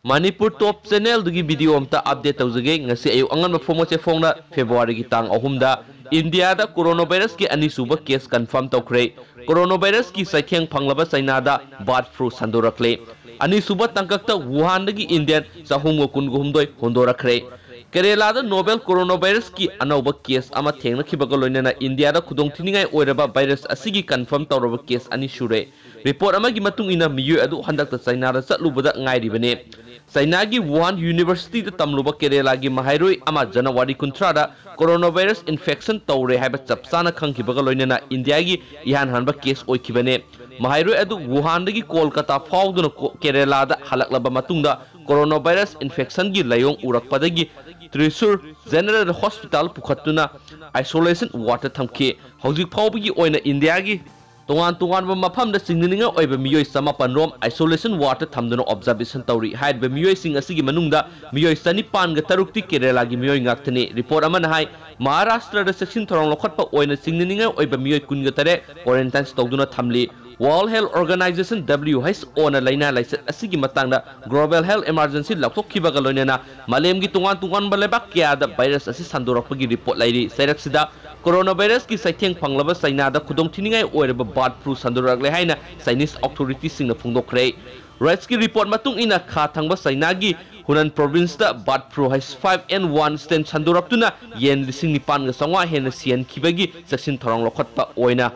Manipur Top Channel dugi video amta update tawjage ngasi ayu angan ma fomo che phongna February gi tang ahumda India da coronavirus ki ani suba case confirm tawkhre coronavirus ki saitheng phanglaba China da bird flu sandorakle ani suba tangkakta Wuhan dagi Indian sahum kun gumdoi hondorakre Kerala da novel coronavirus ki anauba case ama thengna khibaga loinana India da khudong thiningai oiraba virus asigi confirm tawraba case ani shure report ama gi matung ina miyu adu handakta China da chatlubada ngairibane China gi Wuhan University da tamluba Kerala gi mahairoi ama January 13 da coronavirus infection tawre haiba chapsana khangkibaga loinana India gi ihan hanba case oikibane mahairoi adu Wuhan dagi Kolkata fauduna Kerala da halaklaba matungda coronavirus infection gi layong urakpadagi Thrissur General Hospital pukhatuna isolation water thamke hojik phawbagi oina India gi Tongan mafam da singninga oiba miyoi samapan rom isolation water thamduna observation tawri haid be miyoi sing asigi manungda miyoi sanipan ga tarukti Kerala gi miyoi ngaktani report amana hai Maharashtra da section thorong lokhatpa oina singninga oiba miyoi kunga tare quarantine tawduna thamli World Health Organization WHO na laina laisat asigi matangda global health emergency laktokhibaga loinena malemgi tungan balebak kya da virus asi sandorakpagi report lairi sailaksida coronavirus ki saitheng phanglaba China da khudong thiningai oiraba bird flu sandorakle haina Chinese authorities singna phungdokre Rights ki report matung ina kha thangba China gi Hunan province da bird flu H5N1 strain sandoraktuna yen lising nipan ga sangwa hena sian khibagi section thorong lokhatpa oina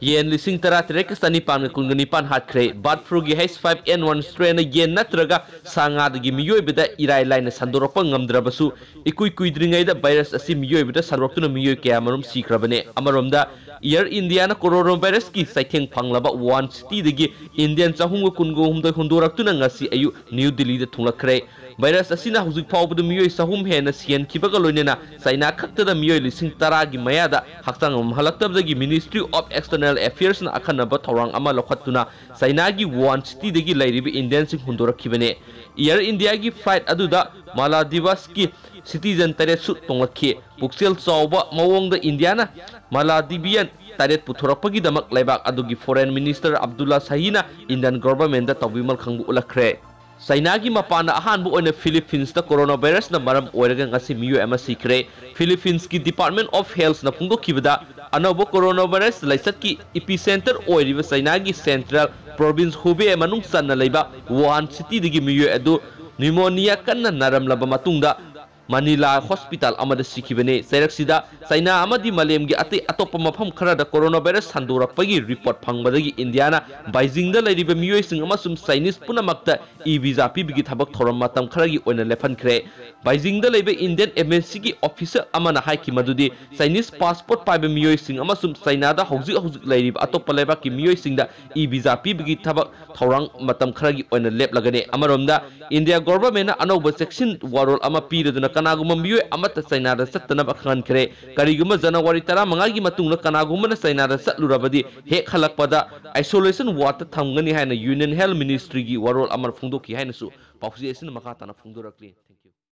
Yen lising tara trek stani pan kungani pan hatkre bird flu gi H5N1 strain yen natraga sanga dagi miyoi beda irai line sandorakpa ngamdrabasu ikui kuidringai da virus asi miyoi beda sandoraktuna miyoi kya marum sikrabane amaromda Air India na coronavirus ki saitheng phanglaba one city dagi Indian chahum kungo humdoi hondoraktuna ngasi ayu New Delhi da thunglakre virus asina hujik phawbdu miyoi sahum hena sian khibaga loinena China khakta da miyoi lising tara gi mayada haktang halaktabdagi Ministry of External Affairs na akhanaba thorang ama lokhatuna China gi one city dagi lairibi Indian sing hondorakhibane Air India gi flight aduda Maldives ki citizen tare su tonglakhi puksel chawba mawongda Indiana Maldivian taret puthorakpagi damak laibak adugi foreign minister Abdullah Shahina Indian government da tawbimal khangbu ulakre China gi mapana ahanbu oina Philippines da coronavirus na maram oiraga ngasi miyo ama sikre Philippines ki Department of Health na phungdokhibada anobo coronavirus laisat ki epicenter oiriba China gi Central Province Hubei manung sanna leiba Wuhan city digi miyo adu pneumonia kanna naramlaba matungda Manila Hospital amada sikibane sailaksida China amadi malemgi ate atopa mafam khara da coronavirus sandorakpagi report phangbadagi Indiana Beijing da lairiba miyoi sing amasum Chinese punamakta e-visa pibigi thabak thoram matam kharagi oina lephankre Beijing da laiba Indian embassy gi officer amana haiki madudi Chinese passport paiba miyoi sing amasum China da hojik lairiba atopa laiba ki miyoi sing da e-visa pibigi thabak thorang matam kharagi oina leplagane amaromda India government na anoba section warol ama piraduna kanaguma miyoi amata China da satana bakhan kre kariguma January 15 gi matungna kanaguma na China da satlurabadi hek halakpada isolation water thamgani haina Union Health Ministry gi warol amar phungdoki haina su pausi esin makata na phungdorakli thank you